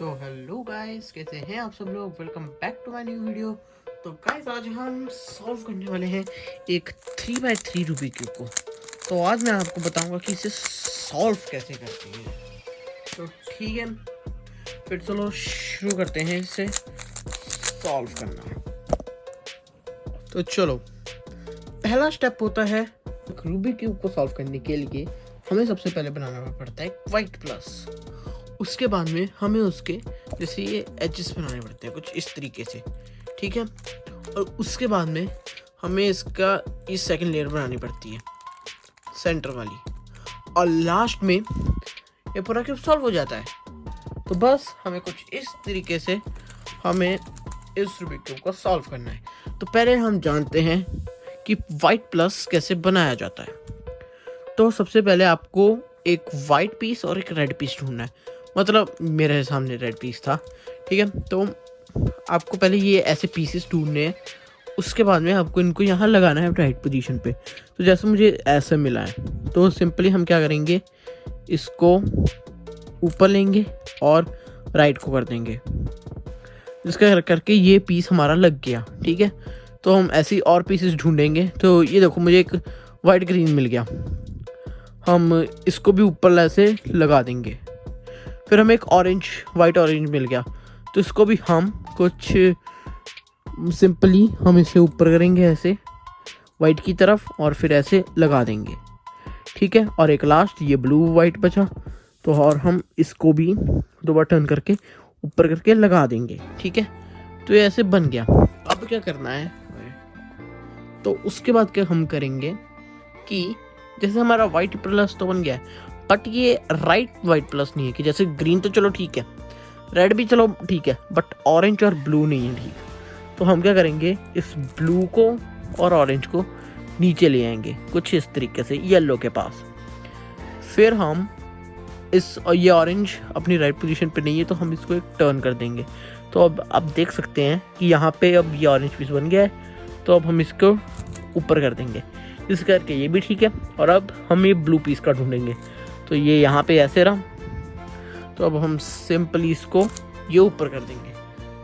तो hello guys, कैसे हैं आप सब लोग। Welcome back to my new video. तो गाइस आज हम सॉल्व करने वाले हैं एक 3x3 रूबिक क्यूब को। तो आज मैं आपको बताऊंगा कि इसे सॉल्व कैसे करते हैं। तो ठीक है, फिर चलो शुरू करते हैं इसे सॉल्व करना। तो चलो, पहला स्टेप होता है रूबिक क्यूब को सॉल्व करने के लिए हमें सबसे पहले बनाना पड़ता है वाइट प्लस। उसके बाद में हमें उसके जैसे ये एजेस बनाने पड़ते हैं कुछ इस तरीके से, ठीक है। और उसके बाद में हमें इसका ये सेकंड लेयर बनानी पड़ती है सेंटर वाली, और लास्ट में ये पूरा क्यूब सॉल्व हो जाता है। तो बस हमें कुछ इस तरीके से हमें इस रूबिक क्यूब को सॉल्व करना है। तो पहले हम जानते हैं कि वाइट प्लस कैसे बनाया जाता है। तो सबसे पहले आपको एक वाइट पीस और एक रेड पीस ढूंढना है। मतलब मेरे सामने रेड पीस था, ठीक है। तो आपको पहले ये ऐसे पीसेस ढूंढने हैं, उसके बाद में आपको इनको यहाँ लगाना है राइट पोजीशन पे। तो जैसे मुझे ऐसे मिला है, तो सिंपली हम क्या करेंगे, इसको ऊपर लेंगे और राइट को कर देंगे। इसका करके ये पीस हमारा लग गया, ठीक है। तो हम ऐसी और पीसेस ढूंढेंगे। तो ये देखो, मुझे एक वाइट ग्रीन मिल गया, हम इसको भी ऊपर ऐसे लगा देंगे। फिर हमें एक ऑरेंज वाइट ऑरेंज मिल गया, तो इसको भी हम कुछ सिंपली हम इसे ऊपर करेंगे ऐसे वाइट की तरफ और फिर ऐसे लगा देंगे, ठीक है। और एक लास्ट ये ब्लू वाइट बचा, तो और हम इसको भी दोबारा टर्न करके ऊपर करके लगा देंगे, ठीक है। तो ये ऐसे बन गया। अब क्या करना है, तो उसके बाद क्या हम करेंगे कि जैसे हमारा वाइट प्लस तो बन गया है, बट ये राइट वाइट प्लस नहीं है। कि जैसे ग्रीन तो चलो ठीक है, रेड भी चलो ठीक है, बट ऑरेंज और ब्लू नहीं है, ठीक। तो हम क्या करेंगे, इस ब्लू को और ऑरेंज को नीचे ले आएंगे कुछ इस तरीके से येलो के पास। फिर हम ये ऑरेंज अपनी राइट पोजीशन पे नहीं है, तो हम इसको एक टर्न कर देंगे। तो अब आप देख सकते हैं कि यहाँ पे अब ये ऑरेंज पीस बन गया है। तो अब हम इसको ऊपर कर देंगे, इस करके ये भी ठीक है। और अब हम ये ब्लू पीस का ढूंढेंगे, तो ये यहाँ पे ऐसे रहा। तो अब हम सिंपली इसको ये ऊपर कर देंगे।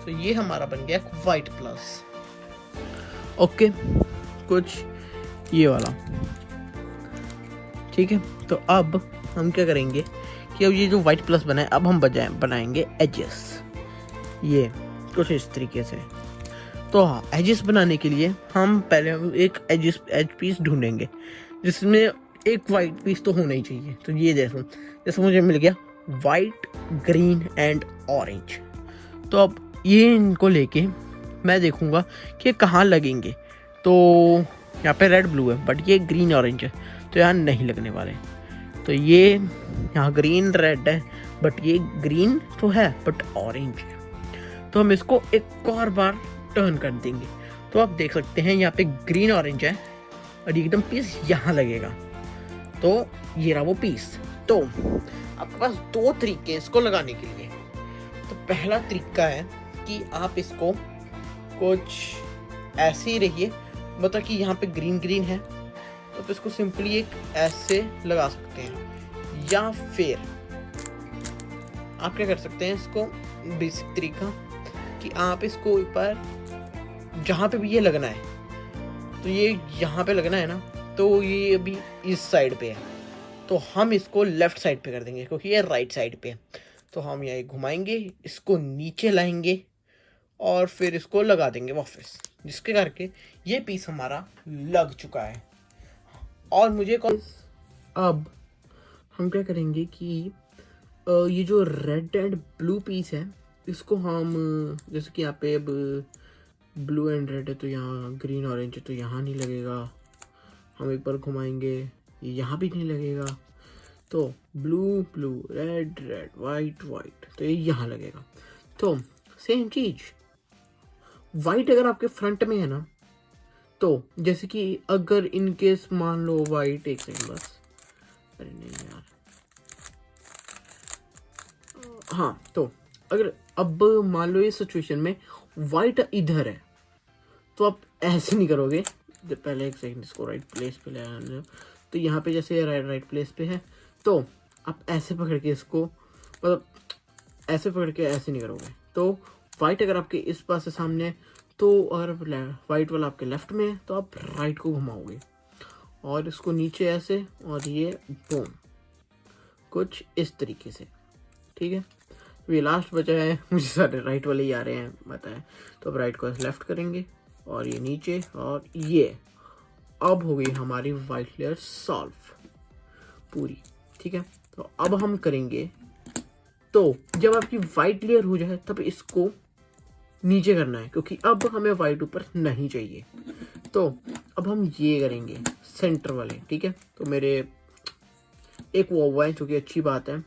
तो ये हमारा बन गया वाइट प्लस, ओके, कुछ ये वाला, ठीक है। तो अब हम क्या करेंगे कि अब ये जो वाइट प्लस बना है, अब हम बनाएंगे एजेस, ये कुछ इस तरीके से। तो हाँ, एजेस बनाने के लिए हम पहले एक एज पीस ढूंढेंगे जिसमें एक वाइट पीस तो होना ही चाहिए। तो ये जैसे मुझे मिल गया वाइट ग्रीन एंड ऑरेंज। तो अब ये इनको लेके मैं देखूंगा कि ये कहाँ लगेंगे। तो यहाँ पे रेड ब्लू है, बट ये ग्रीन ऑरेंज है, तो यहाँ नहीं लगने वाले। तो ये यहाँ ग्रीन रेड है, बट ये ग्रीन तो है बट ऑरेंज है। तो हम इसको एक और बार टर्न कर देंगे। तो आप देख सकते हैं यहाँ पे ग्रीन ऑरेंज है और एकदम पीस यहाँ लगेगा। तो ये रहा वो पीस। तो आपके पास दो तरीके इसको लगाने के लिए। तो पहला तरीका है कि आप इसको कुछ ऐसे ही रहिए, मतलब कि यहाँ पे ग्रीन ग्रीन है, तो आप इसको सिंपली एक ऐसे लगा सकते हैं। या फिर आप क्या कर सकते हैं, इसको बेसिक तरीका कि आप इसको ऊपर जहाँ पे भी ये लगना है, तो ये यहाँ पे लगना है ना, तो ये अभी इस साइड पे है, तो हम इसको लेफ्ट साइड पे कर देंगे क्योंकि ये राइट साइड पे है। तो हम ये घुमाएंगे, इसको नीचे लाएंगे और फिर इसको लगा देंगे वापस, जिसके करके ये पीस हमारा लग चुका है। और मुझे अब हम क्या करेंगे कि ये जो रेड एंड ब्लू पीस है, इसको हम जैसे कि यहाँ पे अब ब्लू एंड रेड है, तो यहाँ ग्रीन ऑरेंज है, तो यहाँ नहीं लगेगा। हम एक बार घुमाएंगे, ये यहाँ भी नहीं लगेगा। तो blue blue red red white white, तो ये यहाँ लगेगा। तो सेम चीज वाइट अगर आपके फ्रंट में है ना, तो जैसे कि अगर इनकेस मान लो वाइट, एक सेकंड बस, अरे नहीं यार, हाँ, तो अगर अब मान लो इस सिचुएशन में वाइट इधर है, तो आप ऐसे नहीं करोगे। पहले एक सेकंड इसको राइट प्लेस पे ले आना। तो यहाँ पे जैसे राइट प्लेस पे है, तो आप ऐसे पकड़ के इसको, मतलब ऐसे पकड़ के ऐसे नहीं करोगे। तो वाइट अगर आपके इस पास से सामने है, तो अगर वाइट वाला आपके लेफ्ट में है तो आप राइट को घुमाओगे और इसको नीचे ऐसे, और ये बूम, कुछ इस तरीके से। ठीक है, तो ये लास्ट बचा है, मुझे सारे राइट वाले ही आ रहे हैं पता है। तो अब राइट को लेफ्ट करेंगे और ये नीचे, और ये अब हो गई हमारी वाइट लेयर सॉल्व पूरी। ठीक है, तो अब हम करेंगे, तो जब आपकी वाइट लेयर हो जाए तब इसको नीचे करना है, क्योंकि अब हमें वाइट ऊपर नहीं चाहिए। तो अब हम ये करेंगे सेंटर वाले। ठीक है, तो मेरे एक वो हुआ है जो कि अच्छी बात है।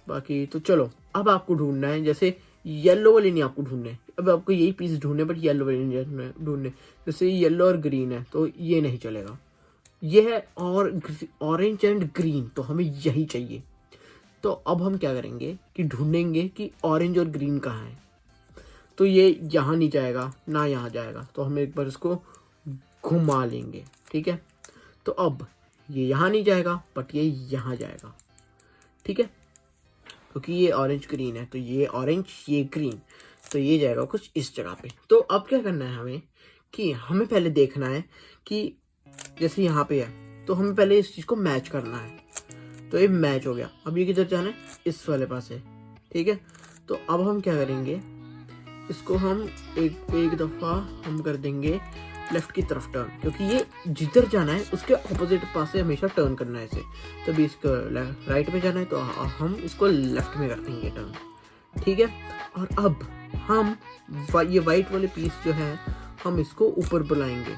बाकी तो चलो, अब आपको ढूंढना है, जैसे येलो वाले नहीं आपको ढूंढने, अब आपको यही पीस ढूंढने, बट येलो वाले नहीं ढूंढने। जैसे येलो और ग्रीन है तो ये नहीं चलेगा, ये है और ऑरेंज एंड ग्रीन, तो हमें यही चाहिए। तो अब हम क्या करेंगे कि ढूंढेंगे कि ऑरेंज और ग्रीन कहाँ है। तो ये यहाँ नहीं जाएगा ना यहाँ जाएगा, तो हम एक बार इसको घुमा लेंगे। ठीक है, तो अब ये यहाँ नहीं जाएगा बट ये यहाँ जाएगा। ठीक है, क्योंकि ये ऑरेंज ग्रीन है, तो ये ऑरेंज ये ग्रीन, तो ये जाएगा कुछ इस जगह पे। तो अब क्या करना है हमें कि हमें पहले देखना है कि जैसे यहाँ पे है तो हमें पहले इस चीज़ को मैच करना है। तो ये मैच हो गया, अब ये किधर जाना है, इस वाले पास है। ठीक है, तो अब हम क्या करेंगे, इसको हम एक दफ़ा हम कर देंगे लेफ्ट की तरफ टर्न, क्योंकि ये जिधर जाना है उसके ऑपोजिट पास से हमेशा टर्न करना है इसे। तभी इसको राइट में जाना है तो हम इसको लेफ्ट में कर देंगे टर्न। ठीक है, और अब हम ये वाइट वाले पीस जो है हम इसको ऊपर बुलाएंगे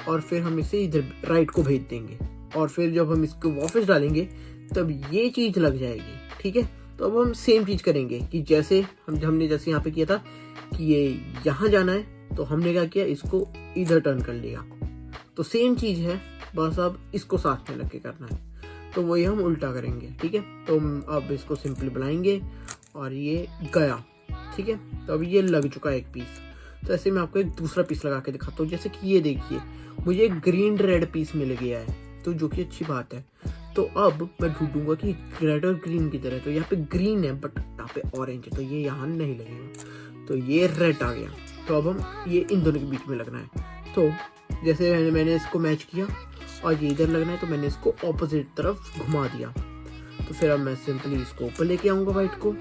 और फिर हम इसे इधर राइट को भेज देंगे, और फिर जब हम इसको वापस डालेंगे तब ये चीज़ लग जाएगी। ठीक है, तो अब हम सेम चीज़ करेंगे कि जैसे हमने जैसे यहाँ पे किया था कि ये यहाँ जाना है, तो हमने क्या किया, इसको इधर टर्न कर लिया। तो सेम चीज़ है, बस अब इसको साथ में लग के करना है, तो वही हम उल्टा करेंगे। ठीक है, तो हम अब इसको सिंपली बुलाएंगे और ये गया। ठीक है, तो अब ये लग चुका है एक पीस। तो ऐसे मैं आपको एक दूसरा पीस लगा के दिखाता हूँ। जैसे कि ये देखिए, मुझे एक ग्रीन रेड पीस मिल गया है, तो जो कि अच्छी बात है। तो अब मैं ढूंढूंगा कि रेड और ग्रीन की तरह, तो यहाँ पे ग्रीन है बट यहाँ पे ऑरेंज है, तो ये यहाँ नहीं लगेगा, तो ये रेड आ गया। तो अब हम ये इन दोनों के बीच में लगना है। तो जैसे मैंने इसको मैच किया और ये इधर लगना है, तो मैंने इसको ऑपोजिट तरफ घुमा दिया। तो फिर अब मैं सिंपली इसको ऊपर लेके आऊँगा वाइट को,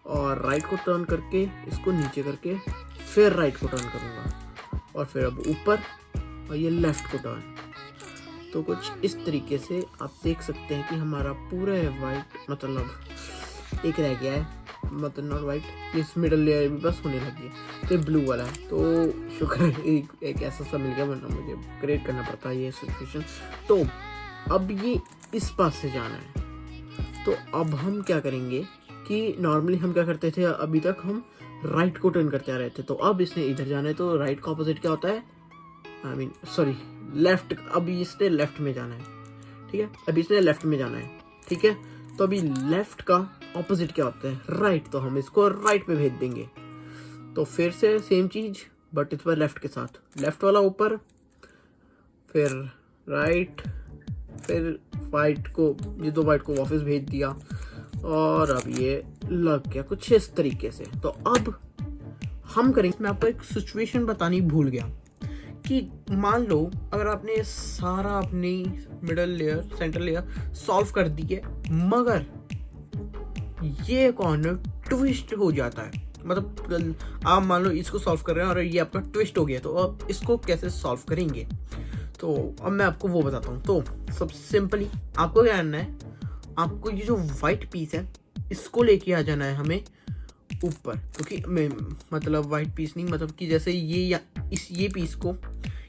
और राइट को टर्न करके इसको नीचे करके फिर राइट को टर्न करूँगा, और फिर अब ऊपर, और ये लेफ्ट को टर्न। तो कुछ इस तरीके से आप देख सकते हैं कि हमारा पूरा है वाइट, मतलब एक रह गया है, मतलब नॉट वाइट, इस मिडल लेयर भी बस होने लगी है। तो ये ब्लू वाला है, तो शुक्र है एक ऐसा सा मिल गया, वरना मुझे क्रिएट करना पड़ता है ये सिचुएशन। तो अब ये इस पास से जाना है। तो अब हम क्या करेंगे कि नॉर्मली हम क्या करते थे, अभी तक हम राइट को टर्न करते आ रहे थे, तो अब इसने इधर जाना है, तो राइट का ऑपोजिट क्या होता है, लेफ्ट। अभी इसने लेफ्ट में जाना है। ठीक है, अभी इसने लेफ्ट में जाना है। ठीक है, तो अभी लेफ्ट का ऑपोजिट क्या होता है, राइट, तो हम इसको राइट पे भेज देंगे। तो फिर से सेम चीज बट इस बार लेफ्ट के साथ, लेफ्ट वाला ऊपर, फिर राइट, फिर वाइट को, ये दो वाइट को वापस भेज दिया, और अब ये लग गया कुछ इस तरीके से। तो अब हम करेंगे, मैं आपको एक सिचुएशन बतानी भूल गया कि मान लो अगर आपने सारा अपनी middle layer centre layer solve कर दी है, मगर ये कॉर्नर ट्विस्ट हो जाता है, मतलब आप मान लो इसको सॉल्व कर रहे हैं और ये आपका ट्विस्ट हो गया, तो अब इसको कैसे सॉल्व करेंगे। तो अब मैं आपको वो बताता हूँ। तो सबसे सिंपली आपको क्या करना है, आपको ये जो वाइट पीस है इसको लेके आ जाना है हमें ऊपर, क्योंकि मतलब वाइट पीस नहीं, मतलब कि जैसे ये या ये पीस को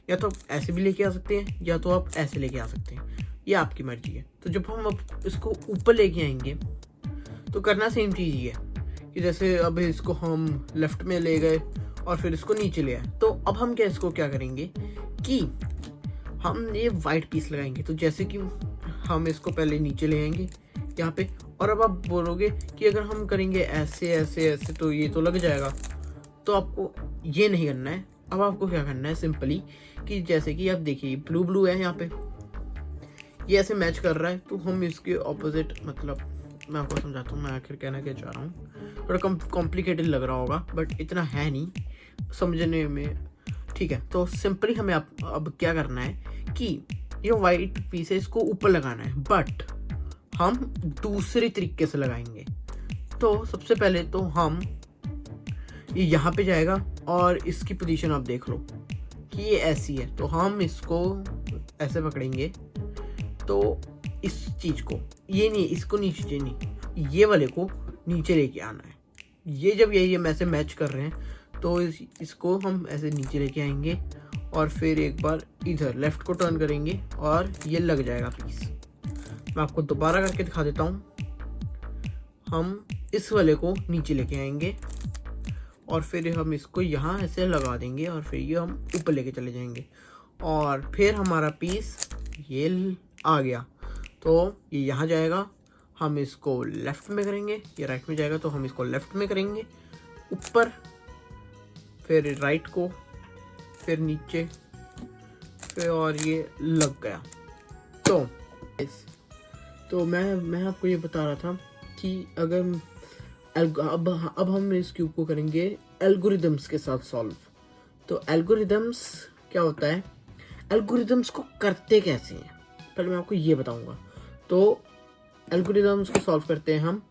या तो आप ऐसे भी लेके आ सकते हैं या तो आप ऐसे लेके आ सकते हैं, ये आपकी मर्जी है। तो जब हम अब इसको ऊपर लेके आएंगे तो करना सेम चीज़ ही है कि जैसे अब इसको हम लेफ्ट में ले गए और फिर इसको नीचे ले आए। तो अब हम इसको क्या करेंगे कि हम ये वाइट पीस लगाएंगे। तो जैसे कि हम इसको पहले नीचे ले आएंगे यहाँ पे, और अब आप बोलोगे कि अगर हम करेंगे ऐसे ऐसे ऐसे तो ये तो लग जाएगा, तो आपको ये नहीं करना है। अब आपको क्या करना है सिंपली कि जैसे कि आप देखिए ब्लू ब्लू है यहाँ पे, ये ऐसे मैच कर रहा है, तो हम इसके ऑपोजिट मतलब मैं आपको समझाता हूँ मैं आखिर कहना क्या चाह रहा हूँ। थोड़ा कॉम्प्लिकेटेड लग रहा होगा बट इतना है नहीं समझने में, ठीक है। तो सिंपली हमें अब क्या करना है कि ये वाइट पीस है इसको ऊपर लगाना है, बट हम दूसरे तरीके से लगाएंगे। तो सबसे पहले तो हम ये यहाँ पे जाएगा और इसकी पोजीशन आप देख लो कि ये ऐसी है, तो हम इसको ऐसे पकड़ेंगे। तो इस चीज़ को ये नहीं, इसको नीचे नहीं, ये वाले को नीचे लेके आना है। ये जब ये हम ऐसे मैच कर रहे हैं तो इसको हम ऐसे नीचे लेके आएंगे और फिर एक बार इधर लेफ्ट को टर्न करेंगे और ये लग जाएगा पीस। मैं आपको दोबारा करके दिखा देता हूँ। हम इस वाले को नीचे लेके आएंगे और फिर हम इसको यहाँ ऐसे लगा देंगे और फिर ये हम ऊपर लेके चले जाएंगे और फिर हमारा पीस ये आ गया। तो ये यहाँ जाएगा, हम इसको लेफ़्ट में करेंगे, ये राइट में जाएगा तो हम इसको लेफ़्ट में करेंगे ऊपर, फिर राइट को, फिर नीचे, फिर और ये लग गया। तो मैं आपको ये बता रहा था कि अगर अब हम इस क्यूब को करेंगे एल्गोरिदम्स के साथ सॉल्व। तो एल्गोरिदम्स क्या होता है, एल्गोरिदम्स को करते कैसे हैं पहले मैं आपको ये बताऊंगा। तो एल्गोरिदम्स को सॉल्व करते हैं हम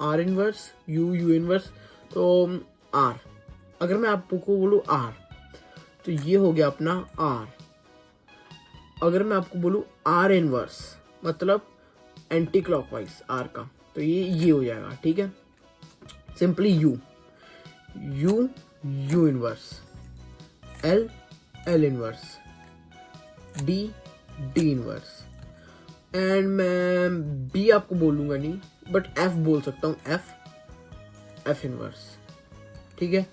आर इनवर्स यू इनवर्स। तो आर, अगर मैं आपको बोलूँ आर तो ये हो गया अपना आर। अगर मैं आपको बोलूँ आर इनवर्स मतलब एंटी क्लॉकवाइज आर का, तो ये हो जाएगा, ठीक है। Simply you inverse, L inverse, D inverse, and मैं बी आपको बोलूंगा नहीं बट एफ बोल सकता हूँ, एफ इनवर्स, ठीक है।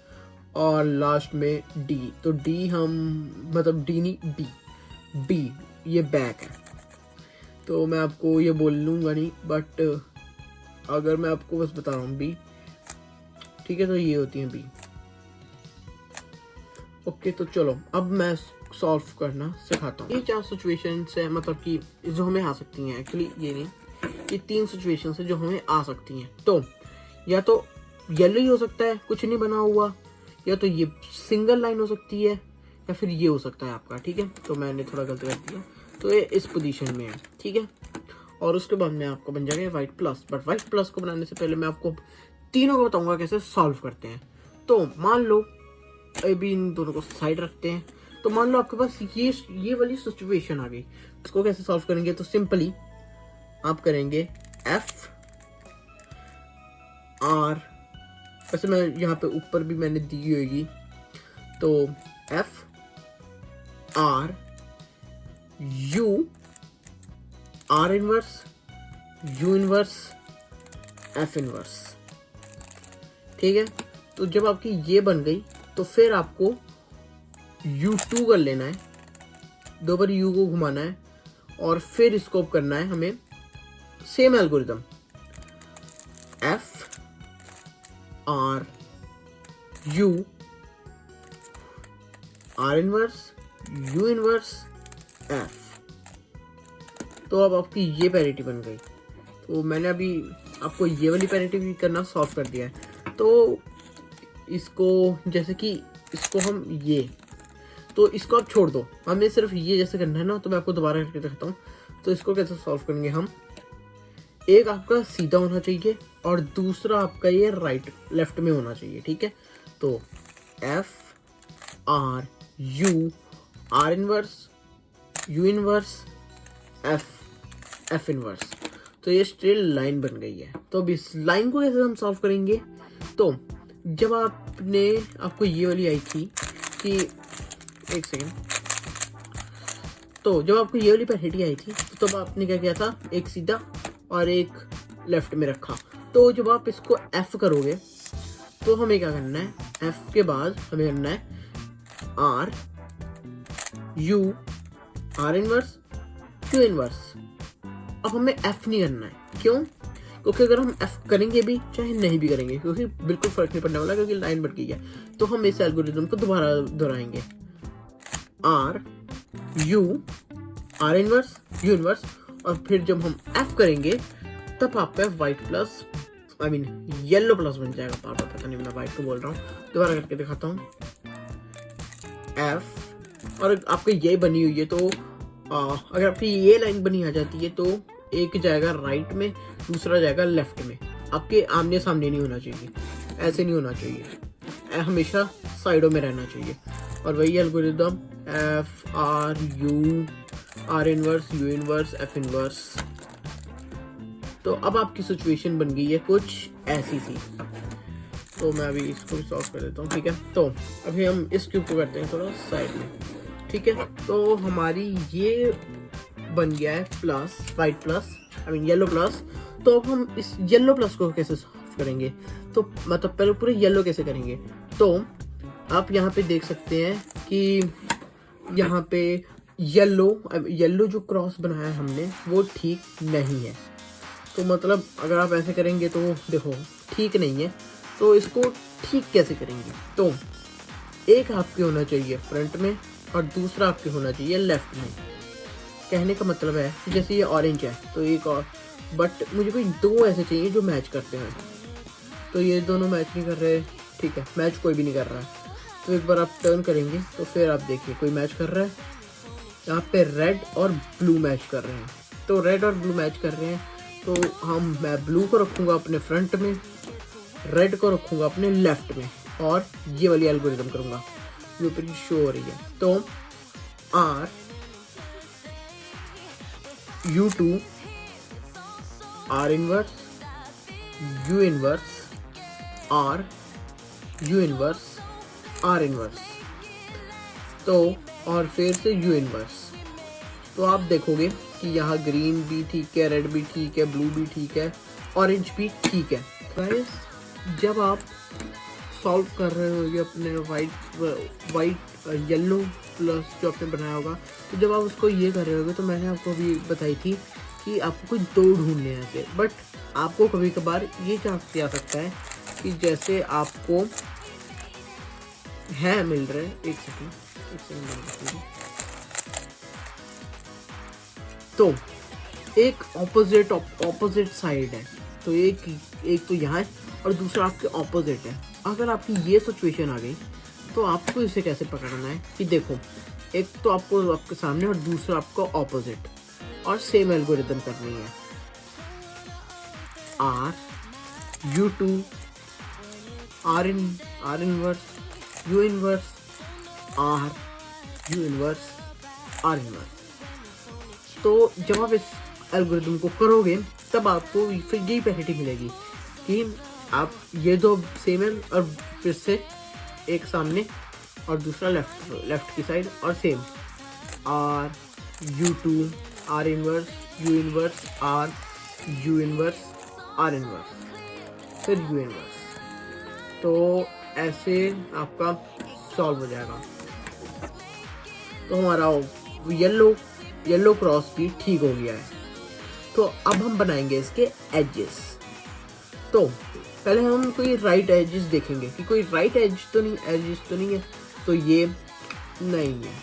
और लास्ट में डी, तो डी हम मतलब डी नहीं बी ये बैक है। तो मैं आपको ये बोल लूँगा नहीं बट अगर मैं आपको बस बता रहा हूँ बी, ठीक है। तो ये होती है बी। ओके, तो चलो अब मैं सॉल्व करना सिखाता हूँ। ये 4 सिचुएशंस है, मतलब कि जो हमें आ सकती हैं। एक्चुअली ये नहीं, ये 3 सिचुएशंस है जो हमें आ सकती हैं। तो या तो येलो ही हो सकता है, कुछ नहीं बना हुआ, या तो ये सिंगल लाइन हो सकती है, या फिर ये हो सकता है आपका, ठीक है। तो मैंने थोड़ा गलत कर दिया, तो ये इस पोजीशन में है, ठीक है। और उसके बाद में आपका बन जाएगा white plus. But white plus को बनाने से पहले मैं आपको तीनों को बताऊंगा कैसे सॉल्व करते हैं। तो मान लो अभी इन दोनों को साइड रखते हैं। तो मान लो आपके पास ये वाली सिचुएशन आ गई, इसको कैसे सॉल्व करेंगे। तो सिंपली आप करेंगे एफ आर, वैसे मैं यहाँ पे ऊपर भी मैंने दी होगी, तो F R U, R inverse, U inverse, F inverse, ठीक है। तो जब आपकी ये बन गई तो फिर आपको U2 कर लेना है, 2 बार U को घुमाना है और फिर इसको करना है हमें same algorithm, F R U, R inverse, U inverse, F. तो अब आपकी ये पैरिटी बन गई। तो मैंने अभी आपको ये वाली पैरिटी भी करना सॉल्व कर दिया है। तो इसको जैसे कि इसको हम ये, तो इसको आप छोड़ दो, हमें सिर्फ ये जैसे करना है ना। तो मैं आपको दोबारा करके दिखाता हूँ। तो इसको कैसे सॉल्व करेंगे हम, एक आपका सीधा होना चाहिए और दूसरा आपका ये लेफ्ट में होना चाहिए, ठीक है। तो F R U, R inverse, U inverse, F inverse. तो ये स्ट्रेट लाइन बन गई है। तो अब इस लाइन को कैसे हम सॉल्व करेंगे। तो जब आपको ये वाली आई थी कि एक सेकेंड, तो जब आपको ये वाली पैरिटी आई थी तो तब आपने क्या किया था, एक सीधा और एक लेफ्ट में रखा। तो जब आप इसको एफ करोगे तो हमें क्या करना है, एफ के बाद हमें करना है R U, R inverse, U inverse. अब हमें एफ नहीं करना है, क्यों, क्योंकि अगर हम एफ करेंगे भी चाहे नहीं भी करेंगे, क्योंकि बिल्कुल फर्क नहीं पड़ने वाला, क्योंकि लाइन बढ़ गई है। तो हम इस एल्गोरिथम को दोबारा दोहराएंगे, R U, R inverse, U inverse, और फिर जब हम F करेंगे तब आपका वाइट प्लस येलो प्लस बन जाएगा। बार बार पता नहीं मैं वाइट को बोल रहा हूँ, दोबारा करके दिखाता हूँ। F और आपकी ये बनी हुई है तो अगर आपकी ये लाइन बनी आ जाती है तो एक जाएगा राइट में, दूसरा जाएगा लेफ्ट में। आपके आमने सामने नहीं होना चाहिए, ऐसे नहीं होना चाहिए, हमेशा साइडों में रहना चाहिए। और वही algorithm F R U R inverse U inverse F inverse. तो अब आपकी सिचुएशन बन गई है कुछ ऐसी सी। तो मैं अभी इसको भी सॉल्व कर देता हूँ, ठीक है। तो अभी हम इस क्यूब को करते हैं थोड़ा साइड में, ठीक है। तो हमारी ये बन गया है plus, white plus yellow plus. तो अब हम इस येलो प्लस को कैसे सॉल्व करेंगे, तो मतलब पहले पूरे येलो कैसे करेंगे। तो आप यहाँ पे देख सकते हैं कि यहाँ पे येलो जो क्रॉस बनाया है हमने वो ठीक नहीं है। तो मतलब अगर आप ऐसे करेंगे तो देखो ठीक नहीं है। तो इसको ठीक कैसे करेंगे, तो एक आपके होना चाहिए फ्रंट में और दूसरा आपके होना चाहिए लेफ्ट में। कहने का मतलब है कि जैसे ये ऑरेंज है तो एक और, बट मुझे कोई दो ऐसे चाहिए जो मैच करते हैं। तो ये दोनों मैच नहीं कर रहे, ठीक है, मैच कोई भी नहीं कर रहा है। तो एक बार आप टर्न करेंगे तो फिर आप देखिए कोई मैच कर रहा है। यहाँ पे रेड और ब्लू मैच कर रहे हैं। तो रेड और ब्लू मैच कर रहे हैं तो मैं ब्लू को रखूँगा अपने फ्रंट में, रेड को रखूँगा अपने लेफ्ट में और ये वाली एल्गोरिदम करूँगा जो ऊपर शो हो रही है। तो R U2 R inverse U inverse R U inverse R inverse, तो और फिर से U इनवर्स। तो आप देखोगे कि यहाँ ग्रीन भी ठीक है, रेड भी ठीक है, ब्लू भी ठीक है, ऑरेंज भी ठीक है। गाइस जब आप सॉल्व कर रहे होगे अपने वाइट येलो प्लस जो आपने बनाया होगा, तो जब आप उसको ये कर रहे होगे तो मैंने आपको अभी बताई थी कि आपको कोई दो ढूंढने हैं ऐसे। बट आपको कभी कभार ये चांस किया सकता है कि जैसे आपको है मिल रहे हैं, एक सेकंड तो एक ऑपोजिट साइड है। तो एक तो यहाँ है और दूसरा आपके ऑपोजिट है। अगर आपकी ये सिचुएशन आ गई तो आपको इसे कैसे पकड़ना है कि देखो एक तो आपको आपके सामने और दूसरा आपको ऑपोजिट, और सेम एल्गोरिदम करनी है। R U2 R inverse U inverse R U inverse R inverse. तो जब आप इस एल्गोरिदम को करोगे तब आपको फिर यही पैरिटी मिलेगी कि आप ये दो सेम है और फिर से एक सामने और दूसरा लेफ्ट की साइड और same R U2 R inverse U inverse R U inverse R inverse फिर U इनवर्स। तो ऐसे आपका सॉल्व हो जाएगा। तो हमारा येलो क्रॉस भी ठीक हो गया है। तो अब हम बनाएंगे इसके एजेस। तो पहले हम कोई राइट एजेस देखेंगे कि कोई राइट एजेस तो नहीं है। तो ये नहीं है,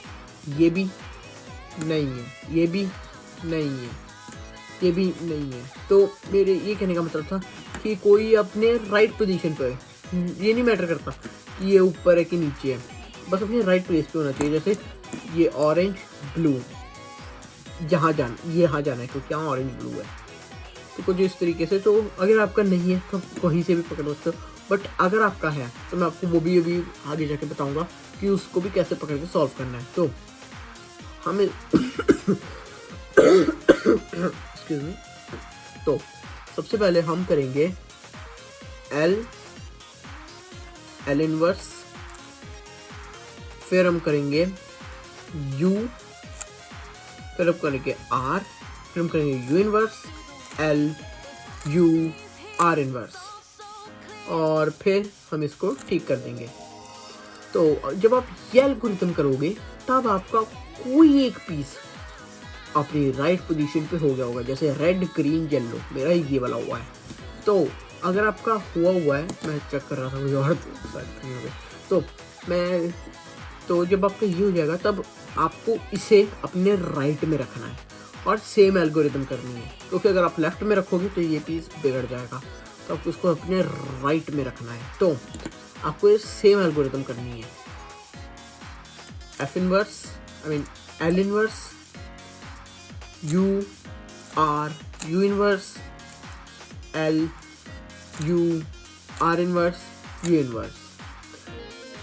ये भी नहीं है, ये भी नहीं है, ये भी नहीं है। तो मेरे ये कहने का मतलब था कि कोई अपने राइट पोजीशन पे है, ये नहीं मैटर करता कि ये ऊपर है कि नीचे है, बस अपने राइट प्लेस पे होना चाहिए। जैसे ये ऑरेंज ब्लू यहाँ जाना है क्योंकि यहाँ ऑरेंज ब्लू है। तो कुछ इस तरीके से। तो अगर आपका नहीं है तो कहीं से भी पकड़ सकते हो, बट अगर आपका है तो मैं आपको वो भी अभी आगे जाके बताऊंगा कि उसको भी कैसे पकड़ के सॉल्व करना है। तो हमें एक्सक्यूज मी। तो सबसे पहले हम करेंगे एल इनवर्स, फिर हम करेंगे U, फिर हम करेंगे R, फिर हम करेंगे U inverse L U R inverse, और फिर हम इसको ठीक कर देंगे। तो जब आप ये एल्गोरिथम करोगे तब आपका कोई एक पीस अपनी राइट पोजीशन पे हो गया होगा। जैसे रेड ग्रीन येलो मेरा ये वाला हुआ है। तो अगर आपका हुआ है, मैं चेक कर रहा था मुझे और तो जब आपका ये हो जाएगा तब आपको इसे अपने राइट में रखना है और सेम एल्गोरिदम करनी है, क्योंकि अगर आप लेफ्ट में रखोगे तो ये पीस बिगड़ जाएगा, तो आपको इसको अपने राइट में रखना है। तो आपको ये सेम एल्गोरिदम करनी है, F inverse L inverse U R U inverse L U R inverse U inverse.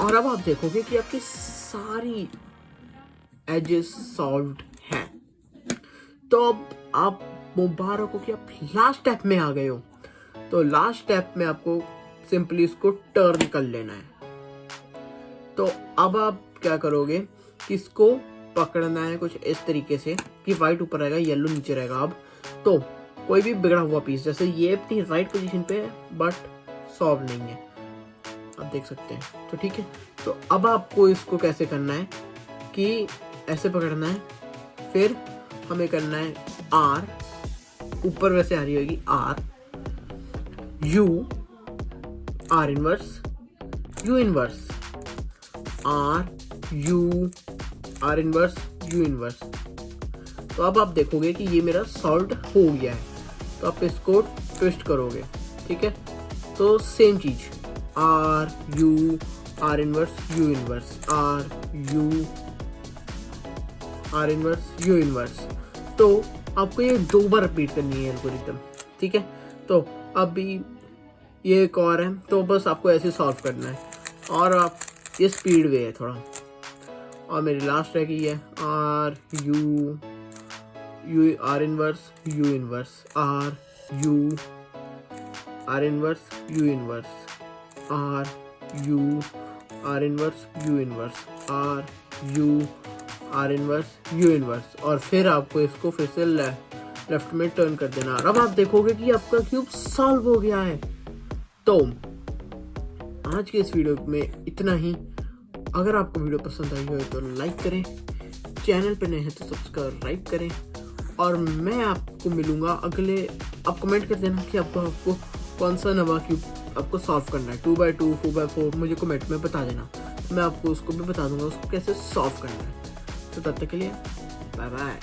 और अब आप देखोगे कि आपकी सारी एजेस सॉल्व्ड हैं। तो अब आप मुबारक हो कि आप लास्ट स्टेप में आ गए हो। तो लास्ट स्टेप में आपको सिंपली इसको टर्न कर लेना है। तो अब आप क्या करोगे कि इसको पकड़ना है कुछ इस तरीके से कि वाइट ऊपर रहेगा, येलो नीचे रहेगा। अब तो कोई भी बिगड़ा हुआ पीस, जैसे ये अपनी राइट पोजीशन पे है बट सॉल्व नहीं है, आप देख सकते हैं। तो ठीक है, तो अब आपको इसको कैसे करना है कि ऐसे पकड़ना है, फिर हमें करना है R, ऊपर वैसे आ रही होगी R U R inverse U inverse R U R inverse U inverse. तो अब आप देखोगे कि ये मेरा सॉल्व हो गया है। तो आप इसको ट्विस्ट करोगे, ठीक है। तो सेम चीज R U R inverse U inverse R U R inverse U inverse. तो आपको ये 2 बार रिपीट करनी है एल्गोरिथम, ठीक है। तो अभी ये एक और है, तो बस आपको ऐसे सॉल्व करना है। और आप ये स्पीड वे है थोड़ा। और मेरी लास्ट रह गई है R U R inverse U inverse R U R inverse U inverse R U R inverse U inverse R U R inverse U inverse. और फिर आपको इसको फिर से लेफ्ट में टर्न कर देना। अब आप देखोगे कि आपका क्यूब सॉल्व हो गया है। तो आज के इस वीडियो में इतना ही। अगर आपको वीडियो पसंद आई हो तो लाइक करें, चैनल पे नए हैं तो सब्सक्राइब करें। और मैं आपको मिलूंगा अगले, आप कमेंट कर देना कि आपको कौन सा नवा क्यूब आपको सॉल्व करना है, 2x2 4x4 मुझे कमेंट में बता देना, मैं आपको उसको भी बता दूंगा उसको कैसे सॉल्व करना है। तो तब तक के लिए बाय बाय।